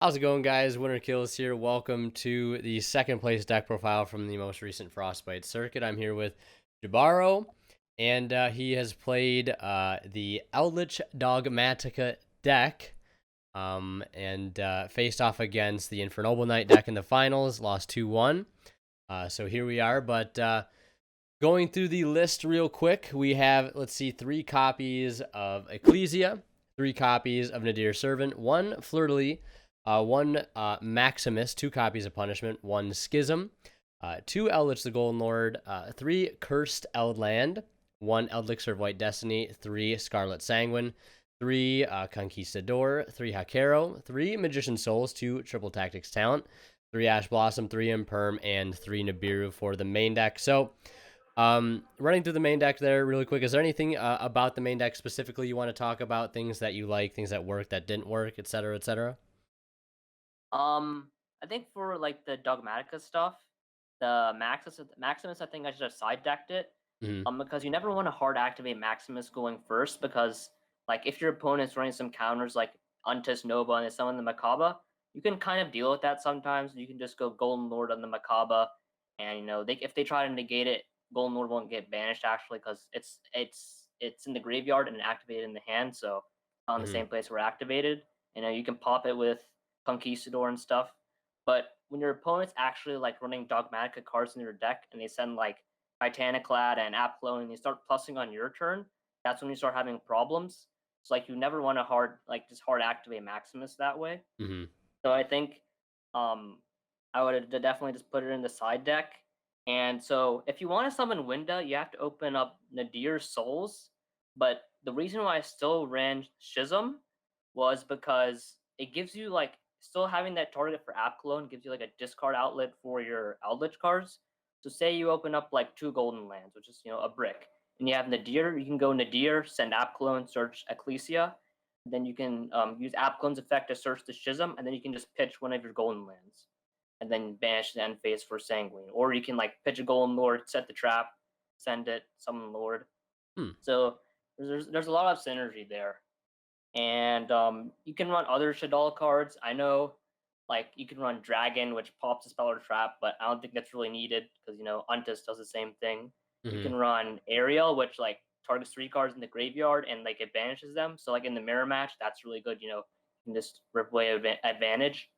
How's it going, guys? Winter Kills here. Welcome to the second place deck profile from the most recent Frostbite circuit. I'm here with Jibarro, and he has played the Eldlich Dogmatika deck and faced off against the Infernoble Knight deck in the finals, lost 2-1. So here we are, but going through the list real quick, we have, let's see, 3 copies of Ecclesia, 3 copies of Nadir Servant, 1 Fleur-de-Lis, 1 Maximus, 2 copies of Punishment, 1 Schism, 2 Eldlich the Golden Lord, 3 Cursed Eldland, 1 Elixir of White Destiny, 3 Scarlet Sanguine, 3 Conquistador, 3 Hakero, 3 Magician Souls, 2 Triple Tactics Talent, 3 Ash Blossom, 3 Imperm, and 3 Nibiru for the main deck. So, running through the main deck there really quick, is there anything about the main deck specifically you want to talk about? Things that you like, things that work, that didn't work, etc., etc.? I think for like the Dogmatika stuff, the Maximus, I think I should have side decked it. Mm-hmm. Because you never want to hard activate Maximus going first because like if your opponent's running some counters like Untis Nova and they summon the Makaba, you can kind of deal with that sometimes. You can just go Golden Lord on the Makaba, and if they try to negate it, Golden Lord won't get banished actually because it's in the graveyard and activated in the hand, so on the Mm-hmm. same place where activated. You can pop it with Conquistador and stuff. But when your opponent's actually like running Dogmatica cards in their deck and they send like Titaniclad and Apclone and they start plussing on your turn, that's when you start having problems. It's like you never want to just hard activate Maximus that way. Mm-hmm. So I think um I would definitely just put it in the side deck. And so if you want to summon Winda, you have to open up Nadir Souls. But the reason why I still ran Schism was because it gives you like still having that target for app clone gives you like a discard outlet for your Eldritch cards. So say you open up like 2 golden lands, which is a brick, and you have Nadir, you can go Nadir, send app clone, search Ecclesia. Then you can use app clone's effect to search the Schism, and then you can just pitch one of your golden lands, and then banish the end phase for Sanguine. Or you can like pitch a golden lord, set the trap, send it, summon lord. Hmm. So there's a lot of synergy there. And you can run other Shaddoll cards. I know, like you can run Dragon, which pops a spell or trap, but I don't think that's really needed because Untus does the same thing. You Mm-hmm. can run Ariel, which like targets 3 cards in the graveyard and like it banishes them. So like in the mirror match, that's really good. You can just rip away advantage.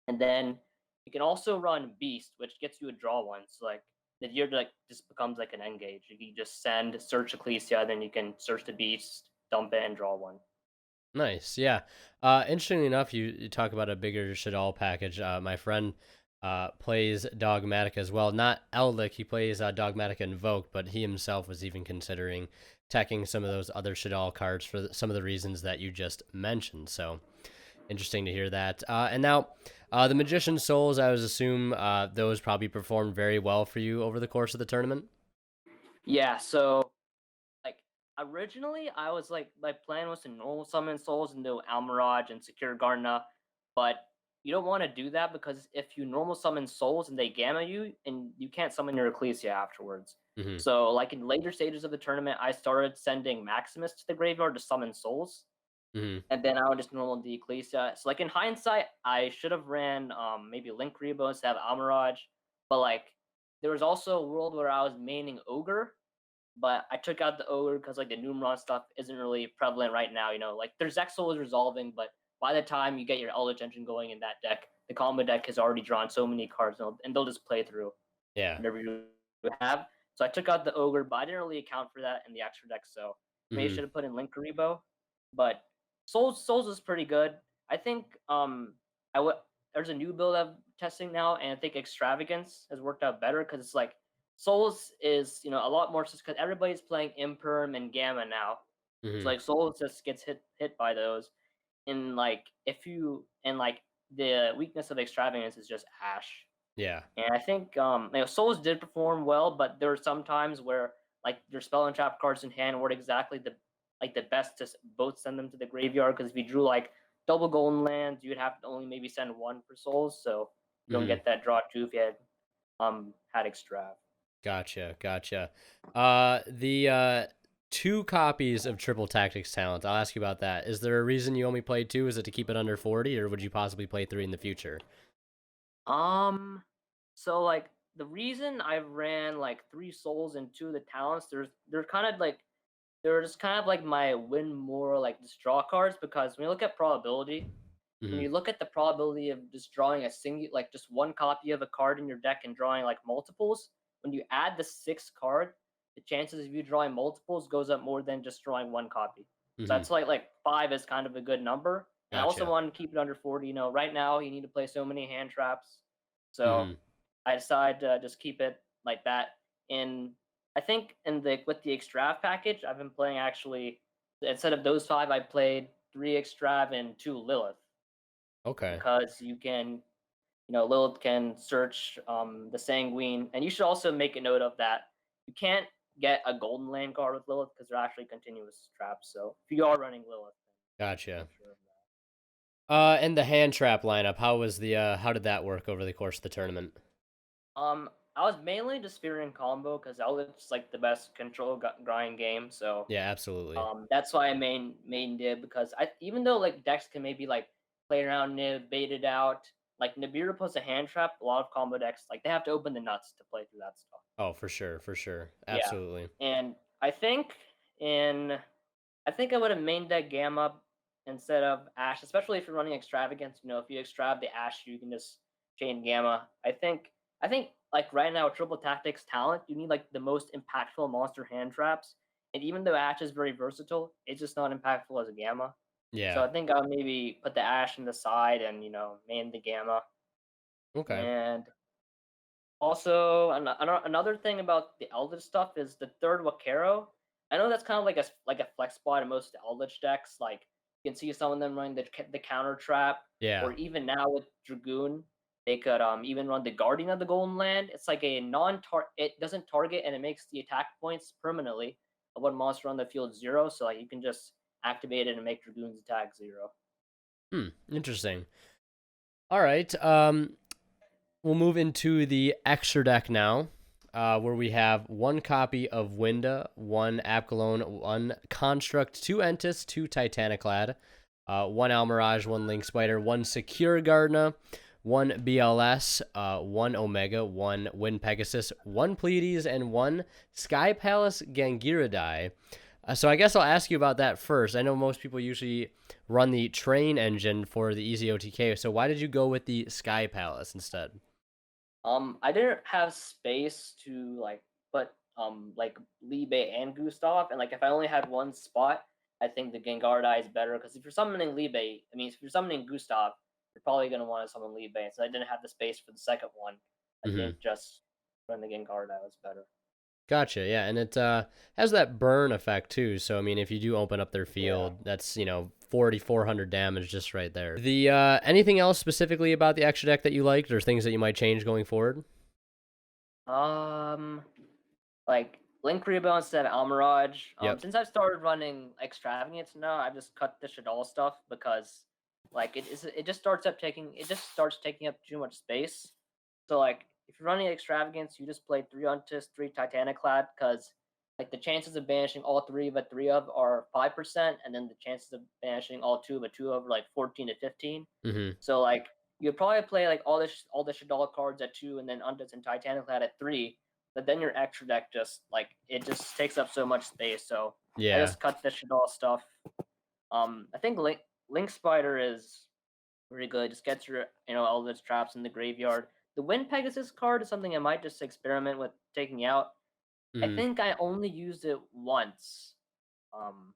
And then you can also run Beast, which gets you a draw one. So like the year like just becomes like an engage. You can just send search Ecclesia, then you can search the Beast, dump it, and draw one. Nice, yeah. Interestingly enough, you talk about a bigger Shaddoll package. My friend plays Dogmatic as well. Not Eldlich, he plays Dogmatic Invoked, but he himself was even considering teching some of those other Shaddoll cards for some of the reasons that you just mentioned. So interesting to hear that. And now, the Magician Souls, I would assume those probably performed very well for you over the course of the tournament. Yeah, so like originally I was like my plan was to normal summon souls into Almirage and secure Gardener, but you don't want to do that because if you normal summon souls and they gamma you and you can't summon your Ecclesia afterwards. Hmm. So like in later stages of the tournament, I started sending Maximus to the graveyard to summon souls, Hmm. and then I would just normal the Ecclesia. So like in hindsight, I should have ran maybe Link Rebo instead of Almirage, but like there was also a world where I was maining Ogre, but I took out the ogre because like the Numeron stuff isn't really prevalent right now. Like their Zexal is resolving, but by the time you get your Eldritch engine going in that deck, the combo deck has already drawn so many cards, and they'll just play through Yeah. whatever you have. So I took out the ogre, but I didn't really account for that in the extra deck. So maybe I Hmm. should have put in Link Karibo. But Souls is pretty good. I think I would there's a new build I'm testing now, and I think Extravagance has worked out better because it's like Souls is a lot more just because everybody's playing Imperm and Gamma now. So Hmm. like Souls just gets hit by those. And like if you and like the weakness of Extravagance is just Ash. Yeah. And I think Souls did perform well, but there were some times where like your spell and trap cards in hand weren't exactly the best to both send them to the graveyard because if you drew like double golden lands, you'd have to only maybe send one for souls, so you don't Hmm. get that draw too if you had extrav. Gotcha, gotcha. The 2 copies of Triple Tactics Talent. I'll ask you about that. Is there a reason you only play 2? Is it to keep it under 40, or would you possibly play 3 in the future? Um, so like the reason I ran like 3 souls and 2 of the talents, they're kind of like they're just kind of like my win more like just draw cards because when you look at probability, when Hmm. you look at the probability of just drawing a single like just one copy of a card in your deck and drawing like multiples, when you add the 6th card, the chances of you drawing multiples goes up more than just drawing one copy. So Hmm. that's like 5 is kind of a good number. And I also Gotcha. want to keep it under 40. You know, right now you need to play so many hand traps. So Hmm. I decided to just keep it like that. And I think in the with the extrav package, I've been playing actually instead of those 5, I played 3 extrav and 2 Lilith Okay. because you can, Lilith can search the Sanguine, and you should also make a note of that. You can't get a golden land card with Lilith because they're actually continuous traps. So if you are running Lilith, then Gotcha. make sure of that. And the hand trap lineup, how did that work over the course of the tournament? I was mainly just fearing combo because Eldlich like the best control grind game. So Yeah, absolutely. that's why I main Nib because I even though like decks can maybe like play around Nib, bait it out. Like Nibiru plus a hand trap, a lot of combo decks like they have to open the nuts to play through that stuff. Oh, for sure, for sure. Yeah, Absolutely. and in I think I would have main deck Gamma instead of Ash, especially if you're running extravagance. You know, if you extrav the Ash, you can just chain Gamma. I think like right now, triple tactics talent, you need like the most impactful monster hand traps. And even though Ash is very versatile, it's just not impactful as a Gamma. So Yeah. I think I'll maybe put the Ash in the side and main the Gamma. Okay. And also, another thing about the Eldritch stuff is the third Wakero. I know that's kind of like a flex spot in most of the Eldritch decks. Like you can see some of them running the counter trap, Yeah. or even now with Dragoon, they could even run the Guardian of the Golden Land. It's like a non-tar. It doesn't target and it makes the attack points permanently of one monster on the field 0. So like you can just activate it and make Dragoon's attack 0. Interesting. All right. We'll move into the extra deck now, where we have 1 copy of Winda, 1 Apkalone, 1 Construct, 2 Entis, 2 Titaniclad, 1 Almirage, 1 Link Spider, 1 Secure Gardna, 1 BLS, 1 Omega, 1 Wind Pegasus, 1 Pleiades, and 1 Sky Palace Gangiridai. So I guess I'll ask you about that first. I know most people usually run the train engine for the easy OTK, so why did you go with the Sky Palace instead? I didn't have space to like put like Libe and Gustav, and like if I only had one spot, I think the Gengar is better because if you're summoning Libe, I mean if you're summoning Gustav, you're probably gonna want to summon Libe. So I didn't have the space for the second one. I Hmm. think just run the Gengar was better. Gotcha. Yeah, and it has that burn effect too. So I mean, if you do open up their Yeah. field, that's 4,400 damage just right there. The anything else specifically about the extra deck that you liked, or things that you might change going forward? Um, like Link Rebo instead of Almirage. Yep. Since I've started running Extravagance now, I've just cut the Shadal stuff because like it just starts taking up too much space. So like if you're running Extravagance, you just play 3 Untis, 3 Titaniclad because like the chances of banishing all 3 of a 3 of are 5%, and then the chances of banishing all 2 of a 2 of are like 14 to 15. Hmm. So like you'd probably play like all the Shadal cards at 2 and then Untis and Titaniclad at 3, but then your extra deck just like it just takes up so much space. So I Yeah. just cut the Shadal stuff. I think Link Spider is really good. Just gets your all those traps in the graveyard. The Wind Pegasus card is something I might just experiment with taking out. I Hmm. think I only used it once. Um,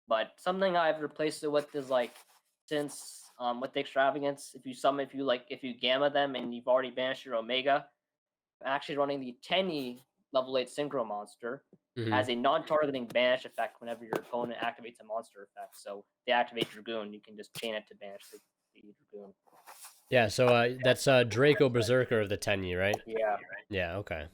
but something I've replaced it with is like since with the extravagance, if you gamma them and you've already banished your Omega, I'm actually running the Tenny level 8 Synchro monster Hmm. as a non-targeting banish effect whenever your opponent activates a monster effect. So they activate Dragoon, you can just chain it to banish the Dragoon. Yeah. So that's Draco Berserker of the Tenyi, right? Yeah. Yeah. Okay.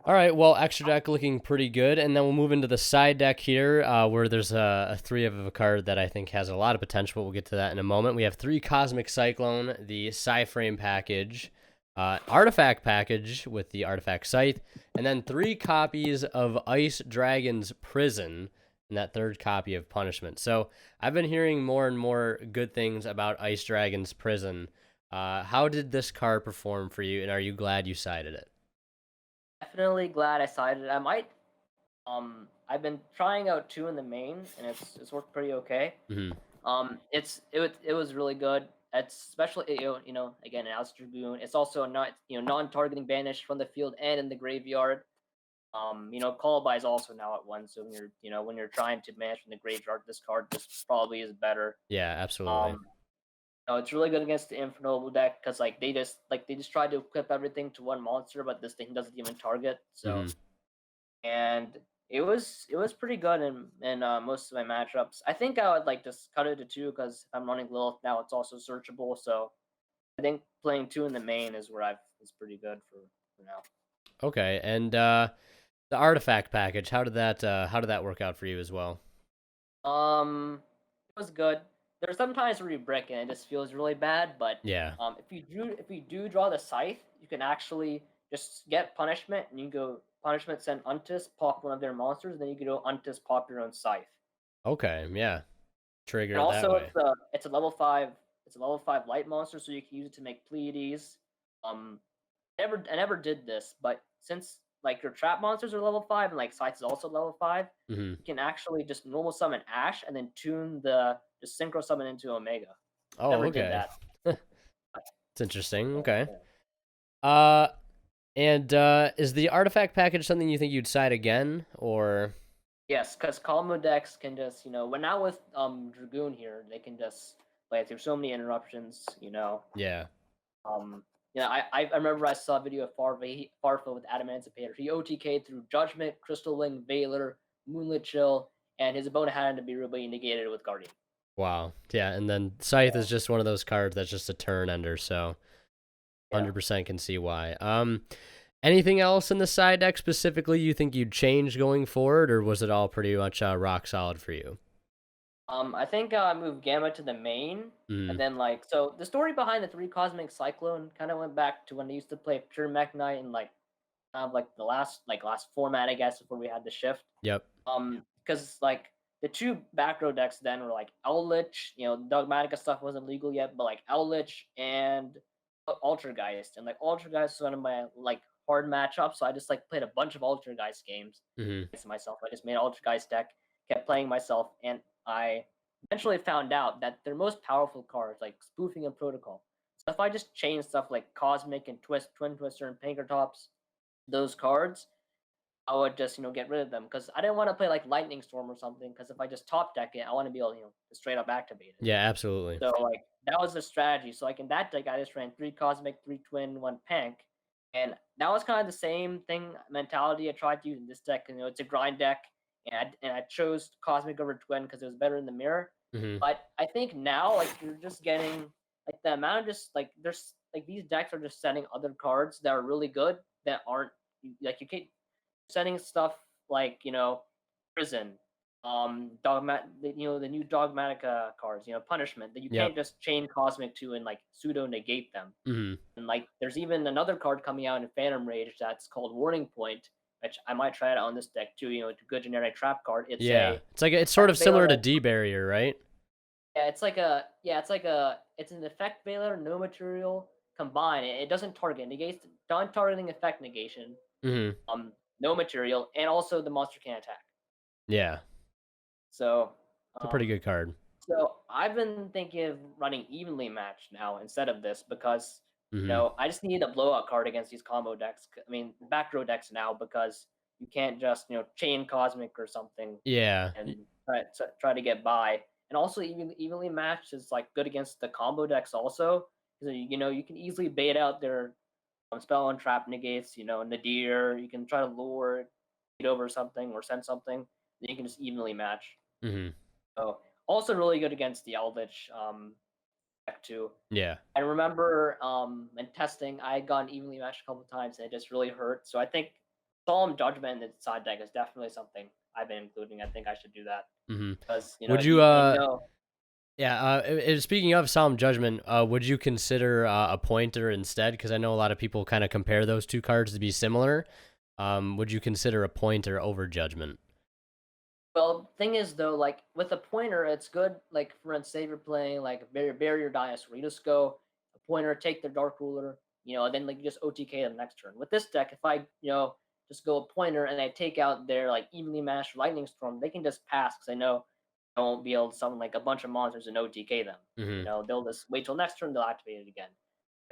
All right, well, extra deck looking pretty good, and then we'll move into the side deck here, where there's a 3 of a card that I think has a lot of potential. We'll get to that in a moment. We have 3 Cosmic Cyclone, the Psy-Frame package, Artifact package with the artifact scythe, and then 3 copies of Ice Dragon's Prison, and that 3rd copy of Punishment. So I've been hearing more and more good things about Ice Dragon's Prison. How did this card perform for you, and are you glad you sided it? Definitely glad I sided. I might. I've been trying out 2 in the main, and it's worked pretty okay. Hmm. It was really good. It's especially again an Alice Dragoon. It's also not non-targeting banish from the field and in the graveyard. Call by is also now at 1, so when you're trying to manage from the graveyard, this card just probably is better. Yeah, absolutely. Um, it's really good against the Infernoble deck because they just try to equip everything to one monster, but this thing doesn't even target. So Hmm. and it was pretty good in most of my matchups. I think I would like just cut it to 2 because if I'm running Lilith now, it's also searchable. So I think playing 2 in the main is pretty good for now. Okay, and the artifact package, how did that work out for you as well? It was good. There's sometimes where you brick and it just feels really bad, but Yeah. if you do draw the scythe, you can actually just get punishment and you go punishment send Untus, pop one of their monsters, then you can go Untus, pop your own scythe. Okay, yeah. Trigger And it that also way. it's a level 5 light monster, so you can use it to make Pleiades. Um I never did this, but since like your trap monsters are level 5 and like Scythe is also level 5, Hmm. you can actually just normal summon Ash and then tune the just synchro summon into Omega. Oh, Never did okay. that. It's interesting. So, Okay. yeah. Uh, and is the artifact package something you think you'd side again, or? Yes, because combo decks can just, when now with Dragoon here, they can just like there's so many interruptions. Yeah. Um, I remember I saw a video of Farfa with Adamantipator. He OTK'd through Judgment, Crystal Link, Veiler, Moonlit Chill, and his opponent had to be really negated with Guardian. Wow. Yeah, and then Scythe is just one of those cards that's just a turn ender, so Yeah. 100% can see why. Anything else in the side deck specifically you think you'd change going forward, or was it all pretty much rock solid for you? I think I moved Gamma to the main, and Mm. then so the story behind the 3 Cosmic Cyclone kind of went back to when I used to play pure Mech Knight and kind of like the last format, I guess, before we had the shift. Yep. Because the 2 back row decks then were like Eldlich, Dogmatika stuff wasn't legal yet, but like Eldlich and Altergeist, and like Altergeist was one of my hard matchups, so I just played a bunch of Altergeist games Hmm. against myself. I just made an Altergeist deck, kept playing myself, and I eventually found out that their most powerful cards, like Spoofing and Protocol. So if I just change stuff like Cosmic and Twin Twister and Pinkertops, those cards, I would just get rid of them because I didn't want to play like Lightning Storm or something. Because if I just top deck it, I want to be able to straight up activate it. Yeah, absolutely. So that was the strategy. So in that deck, I just ran 3 Cosmic, 3 Twin, 1 Pank, and that was kind of the same thing mentality I tried to use in this deck. It's a grind deck, and I chose Cosmic over Twin because it was better in the mirror. Hmm. But I think now you're just getting the amount of just there's these decks are just setting other cards that are really good that aren't you can't setting stuff prison, the new Dogmatika cards, punishment that you Yep. can't just chain cosmic to and pseudo negate them. Hmm. And there's even another card coming out in Phantom Rage that's called Warning Point, which I might try it out on this deck too. It's a good generic trap card. It's Yeah. a It's sort of effect veiler similar to that D barrier, right? yeah, it's an effect veiler, no material combined. It doesn't target negates non-targeting effect negation, Hmm. um, no material, and also the monster can attack. Yeah. So, It's a pretty um, good card. so I've been thinking of running evenly matched now instead of this because Hmm. I just need a blowout card against these combo decks. I mean, back row decks now because you can't just chain cosmic or something Yeah. and try to get by. And also, evenly matched is good against the combo decks also because you can easily bait out their spell and trap negates. Nadir. You can try to lure it over something or send something. Then you can just evenly match. Hmm. So also really good against the Eldlich deck too. Yeah. I remember in testing I had gotten evenly matched a couple times and it just really hurt. So I think Solemn Judgment in the side deck is definitely something I've been including. I think I should do that Hmm. because Would you you know Yeah, speaking of Solemn Judgment, would you consider a pointer instead? Because I know a lot of people kind of compare those two cards to be similar. Would you consider a pointer over Judgment? Well, thing is though, like with a pointer, it's good. Like for instance, say you're playing like Barrier Dinosaur, you just go a pointer, take their Dark Ruler, and then like you just OTK them next turn. With this deck, if I just go a pointer and I take out their like evenly matched Lightning Storm, they can just pass because I know I won't be able to summon like a bunch of monsters and OTK them. Mm-hmm. They'll just wait till next turn, they'll activate it again.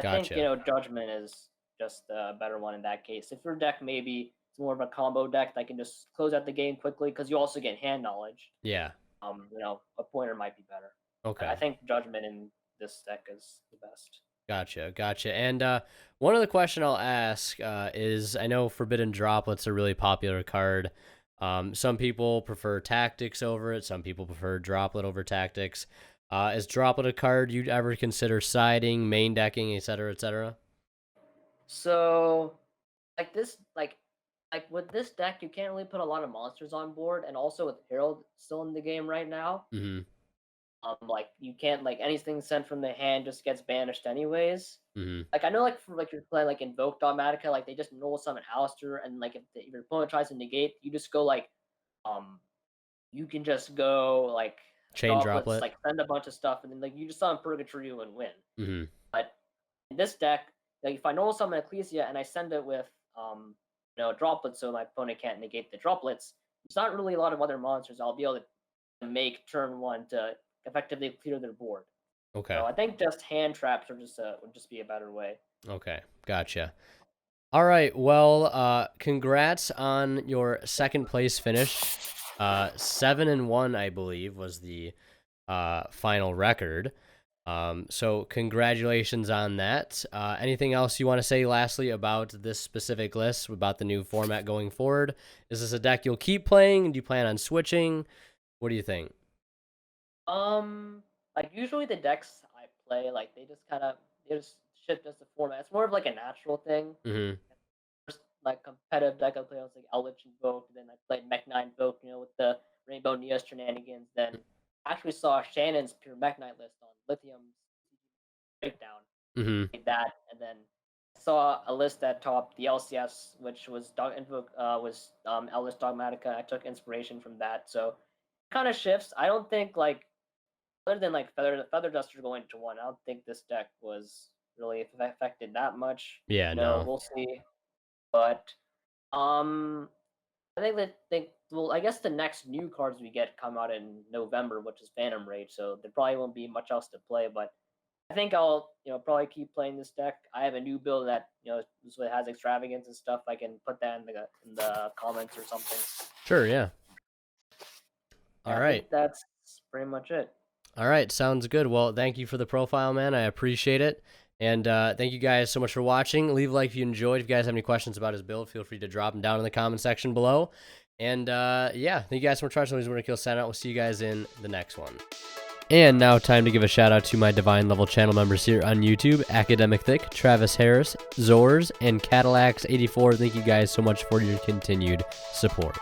I think Gotcha. Judgment is just a better one in that case. If your deck maybe it's more of a combo deck that can just close out the game quickly because you also get hand knowledge. Yeah. A pointer might be better. But Okay. I think Judgment in this deck is the best. Gotcha. Gotcha. And one other question I'll ask is, I know Forbidden Droplet's a really popular card. Some people prefer Tactics over it. Some people prefer Droplet over Tactics. Is Droplet a card you'd ever consider siding, main decking, etc., etc.? So like this, like with this deck, you can't really put a lot of monsters on board, and also with Herald still in the game right now, Mm-hmm. like you can't like anything sent from the hand just gets banished anyways. Mm-hmm. Like I know, like for like you're playing like Invoke Dogmatika, like they just null summon Alistair, and like if your opponent tries to negate, you just go like, um, you can just go like Chain droplets, Droplet. like send a bunch of stuff, and then like you just summon Purgatory and win. Mm-hmm. But in this deck, like if I null summon Ecclesia and I send it with droplets, so my opponent can't negate the droplets, there's not really a lot of other monsters I'll be able to make turn one to effectively clear their board. Okay. So I think just hand traps would just be a better way. Okay. Gotcha. All right. Well, congrats on your second place finish. 7-1, I believe, was the final record. So congratulations on that. Anything else you want to say lastly about this specific list, about the new format going forward? Is this a deck you'll keep playing? Do you plan on switching? What do you think? Like usually the decks I play, like they just shift as the format. It's more of like a natural thing. Mm-hmm. First, like competitive deck I play was like Eldlich Invoke, and then I played Mech Knight Invoke, with the Rainbow Neos shenanigans. Then I actually saw Shannon's pure Mech Knight list on Lithium's breakdown. Mm-hmm. Like that, and then I saw a list that topped the LCS, which was Eldlich Dogmatika. I took inspiration from that, so it kind of shifts. I don't think like other than like Feather Duster going to one, I don't think this deck was really affected that much. Yeah. No. We'll see. But um, well, I guess the next new cards we get come out in November, which is Phantom Rage. So there probably won't be much else to play. But I think I'll probably keep playing this deck. I have a new build that has extravagance and stuff. I can put that in the comments or something. Sure. Yeah. Yeah, All I right. think that's pretty much it. All right, sounds good. Well, thank you for the profile, man. I appreciate it. And thank you guys so much for watching. Leave a like if you enjoyed. If you guys have any questions about his build, feel free to drop them down in the comment section below. And yeah, thank you guys so much for watching. We're going to kill sign out. We'll see you guys in the next one. And now time to give a shout out to my Divine Level channel members here on YouTube, Academic Thick, Travis Harris, Zors, and Cadillacs84. Thank you guys so much for your continued support.